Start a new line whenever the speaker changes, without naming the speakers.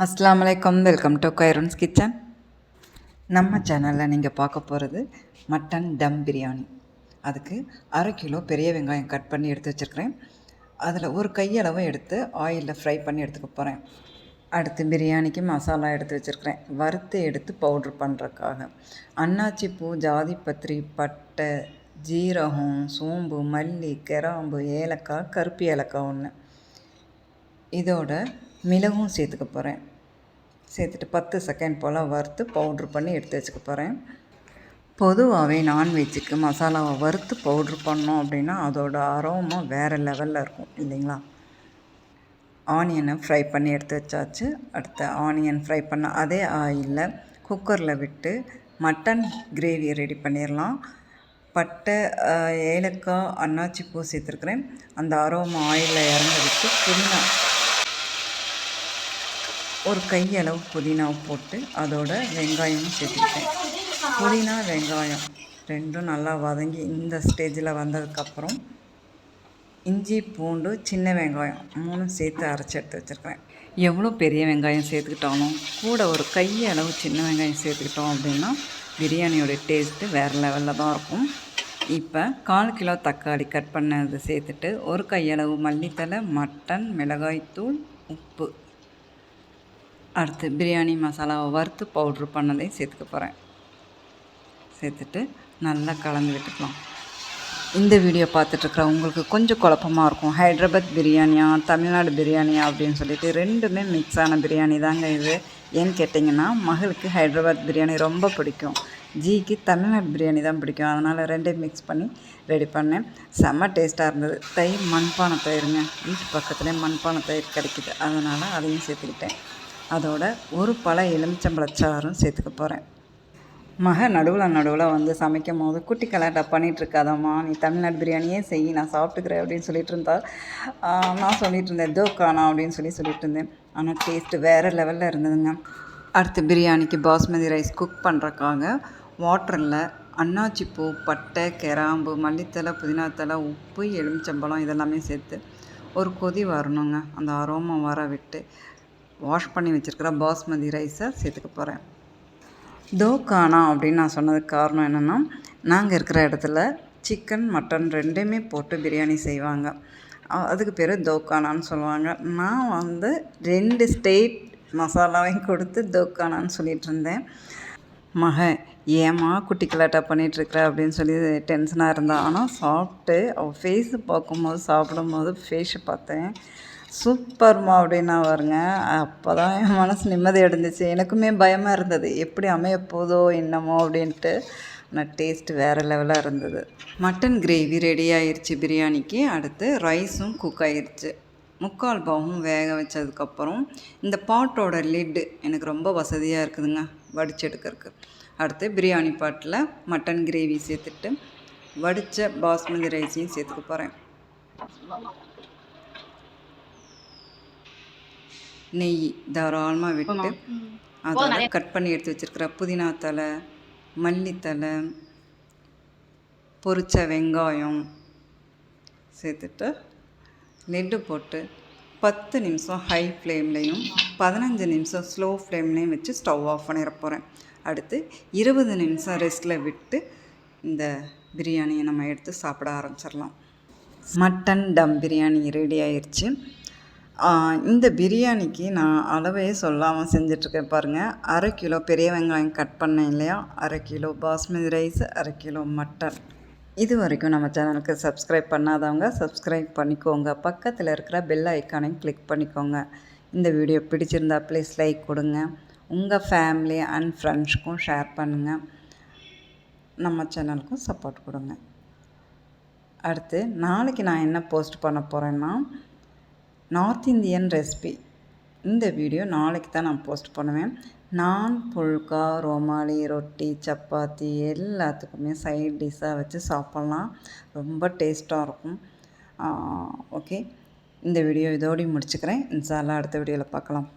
அஸ்ஸலாமு அலைக்கும். Welcome to Khairun's kitchen. நம்ம சேனலில் நீங்கள் பார்க்க போகிறது மட்டன் தம் பிரியாணி. அதுக்கு 1/2 கிலோ பெரிய வெங்காயம் கட் பண்ணி எடுத்து வச்சுருக்கிறேன். அதில் ஒரு கையளவு எடுத்து ஆயிலில் ஃப்ரை பண்ணி எடுத்துக்க போகிறேன். அடுத்து பிரியாணிக்கு மசாலா எடுத்து வச்சுருக்கிறேன். வறுத்து எடுத்து பவுட்ரு பண்ணுறதுக்காக அன்னாச்சி பூ, ஜாதிபத்திரி, பட்டை, ஜீரகம், சோம்பு, மல்லி, கிராம்பு, ஏலக்காய், கருப்பு ஏலக்காய் ஒன்று, இதோட மிளகும் சேர்த்துக்க போகிறேன். சேர்த்துட்டு 10 செகண்ட் போல் வறுத்து பவுட்ரு பண்ணி எடுத்து வச்சுக்க போகிறேன். பொதுவாகவே நான்வெஜ்ஜுக்கு மசாலாவை வறுத்து பவுட்ரு பண்ணோம் அப்படின்னா அதோட அரோமா வேறு லெவலில் இருக்கும் இல்லைங்களா. ஆனியனை ஃப்ரை பண்ணி எடுத்து வச்சாச்சு. அடுத்த ஆனியன் ஃப்ரை பண்ண அதே ஆயிலில் குக்கரில் விட்டு மட்டன் கிரேவி ரெடி பண்ணிடலாம். பட்டை, ஏலக்காய், அன்னாச்சி பூ சேர்த்துருக்குறேன். அந்த அரோமா ஆயிலில் இறங்க விட்டு புதினா, ஒரு கையளவு புதினாவை போட்டு அதோட வெங்காயமும் சேர்த்துக்கிட்டேன். புதினா வெங்காயம் ரெண்டும் நல்லா வதங்கி இந்த ஸ்டேஜில் வந்ததுக்கப்புறம் இஞ்சி, பூண்டு, சின்ன வெங்காயம் 3 சேர்த்து அரைச்சி எடுத்து வச்சுருக்கிறேன். எவ்வளோ பெரிய வெங்காயம் சேர்த்துக்கிட்டாலும் கூட ஒரு கையளவு சின்ன வெங்காயம் சேர்த்துக்கிட்டோம் அப்படின்னா பிரியாணியோட டேஸ்ட்டு வேறு லெவலில் தான் இருக்கும். இப்போ 1/4 கிலோ தக்காளி கட் பண்ணதை சேர்த்துட்டு ஒரு கையளவு மல்லித்தலை, மட்டன், மிளகாய்த்தூள், உப்பு, அடுத்து பிரியாணி மசாலாவை வறுத்து பவுட்ரு பண்ணதையும் சேர்த்துக்க போகிறேன். சேர்த்துட்டு நல்லா கலந்து விட்டுக்கலாம். இந்த வீடியோ பார்த்துட்ருக்குற உங்களுக்கு கொஞ்சம் குழப்பமாக இருக்கும். ஹைதராபாத் பிரியாணியா தமிழ்நாடு பிரியாணியா அப்படின்னு சொல்லிட்டு ரெண்டுமே மிக்ஸான பிரியாணி தாங்க இது. ஏன்னு கேட்டிங்கன்னா மகளுக்கு ஹைதராபாத் பிரியாணி ரொம்ப பிடிக்கும், ஜிக்கு தமிழ்நாடு பிரியாணி தான் பிடிக்கும். அதனால் ரெண்டையும் மிக்ஸ் பண்ணி ரெடி பண்ணேன். செம்ம டேஸ்ட்டாக இருந்தது. தயிர் மண்பானை தயிருங்க, வீட்டு பக்கத்துலேயே மண்பானை தயிர் கிடைக்குது, அதனால் அதையும் சேர்த்துக்கிட்டேன். அதோட ஒரு பழ எலுமிச்சம்பழச்சாரும் சேர்த்துக்க போகிறேன். நடுவில் வந்து சமைக்கும் போது குட்டி கலாட்டா பண்ணிகிட்ருக்காதம்மா, நீ தமிழ்நாடு பிரியாணியே செய், நான் சாப்பிட்டுக்கிறேன் அப்படின்னு சொல்லிட்டு இருந்தா. நான் சொல்லிகிட்டு இருந்தேன் தோக்கானா அப்படின்னு சொல்லிட்டு இருந்தேன். ஆனால் டேஸ்ட்டு வேறு லெவலில் இருந்ததுங்க. அடுத்து பிரியாணிக்கு பாஸ்மதி ரைஸ் குக் பண்ணுறக்காக வாட்டரில் அன்னாச்சிப்பூ, பட்டை, கிராம்பு, மல்லித்தலை, புதினாத்தலை, உப்பு, எலுமிச்சம்பழம் இதெல்லாமே சேர்த்து ஒரு கொதி வரணுங்க. அந்த அரோமா வர விட்டு வாஷ் பண்ணி வச்சுருக்கிற பாஸ்மதி ரைஸை சேர்த்துக்க போகிறேன். தோக்கானா அப்படின்னு நான் சொன்னதுக்கு காரணம் என்னென்னா, நாங்கள் இருக்கிற இடத்துல சிக்கன், மட்டன் ரெண்டுமே போட்டு பிரியாணி செய்வாங்க. அதுக்கு பேர் தோக்கானான்னு சொல்லுவாங்க. நான் வந்து 2 ஸ்டேட் மசாலாவையும் கொடுத்து தோக்கானான்னு சொல்லிகிட்டு இருந்தேன். ஏம்மா குட்டி கலாட்டா பண்ணிகிட்ருக்குற அப்படின்னு சொல்லி டென்ஷனாக இருந்தாள். ஆனால் சாப்பிட்டு அவள் ஃபேஸை பார்க்கும்போது, சாப்பிடும்போது ஃபேஸை பார்த்தேன், சூப்பர்மா அப்படின்னா வருங்க. அப்போ தான் என் மனசு நிம்மதி அடைஞ்சிச்சு. எனக்குமே பயமாக இருந்தது, எப்படி அமைய போதோ என்னமோ அப்படின்ட்டு. ஆனால் டேஸ்ட்டு வேறு லெவலாக இருந்தது. மட்டன் கிரேவி ரெடி ஆயிடுச்சு பிரியாணிக்கு. அடுத்து ரைஸும் குக் ஆயிடுச்சு. 3/4 பாகம் வேக வச்சதுக்கப்புறம் இந்த பாட்டோட லிட்டு எனக்கு ரொம்ப வசதியாக இருக்குதுங்க வடித்து எடுக்கிறதுக்கு. அடுத்து பிரியாணி பாட்டில் மட்டன் கிரேவி சேர்த்துட்டு வடித்த பாஸ்மதி ரைஸையும் சேர்த்துக்க போகிறேன். நெய் தாராளமாக விட்டு அதோட கட் பண்ணி எடுத்து வச்சுருக்கிற புதினா தலை, மல்லித்தலை, பொரிச்ச வெங்காயம் சேர்த்துட்டு லிட்டு போட்டு 10 நிமிஷம் ஹை ஃப்ளேம்லேயும் 15 நிமிஷம் ஸ்லோ ஃப்ளேம்லேயும் வச்சு ஸ்டவ் ஆஃப் பண்ணிட போகிறேன். அடுத்து 20 நிமிஷம் ரெஸ்ட்டில் விட்டு இந்த பிரியாணியை நம்ம எடுத்து சாப்பிட ஆரம்பிச்சிடலாம். மட்டன் தம் பிரியாணி ரெடி ஆயிடுச்சு. இந்த பிரியாணிக்கு நான் அளவே சொல்லாமல் செஞ்சிட்ருக்கேன் பாருங்கள். 1/2 கிலோ பெரிய வெங்காயம் கட் பண்ணேன் இல்லையா, 1/2 kilo basmati rice, 1/2 kilo mutton. இது வரைக்கும் நம்ம சேனலுக்கு சப்ஸ்கிரைப் பண்ணாதவங்க சப்ஸ்கிரைப் பண்ணிக்கோங்க. பக்கத்தில் இருக்கிற பெல் ஐக்கானையும் கிளிக் பண்ணிக்கோங்க. இந்த வீடியோ பிடிச்சிருந்தா ப்ளீஸ் லைக் கொடுங்க. உங்கள் ஃபேமிலி அண்ட் ஃப்ரெண்ட்ஸ்க்கும் ஷேர் பண்ணுங்கள். நம்ம சேனலுக்கும் சப்போர்ட் கொடுங்க. அடுத்து நாளைக்கு நான் என்ன போஸ்ட் பண்ண போகிறேன்னா, நார்த் இந்தியன் ரெசிபி. இந்த வீடியோ நாளைக்கு தான் நான் போஸ்ட் பண்ணுவேன். நான் புல்கா, ரோமாலி ரொட்டி, சப்பாத்தி எல்லாத்துக்குமே சைட் டிஷ்ஷாக வச்சு சாப்பிட்லாம். ரொம்ப டேஸ்ட்டாக இருக்கும். ஓகே, இந்த வீடியோ இதோடையும் முடிச்சுக்கிறேன். இன்ஷா அல்லாஹ் அடுத்த வீடியோவில் பார்க்கலாம்.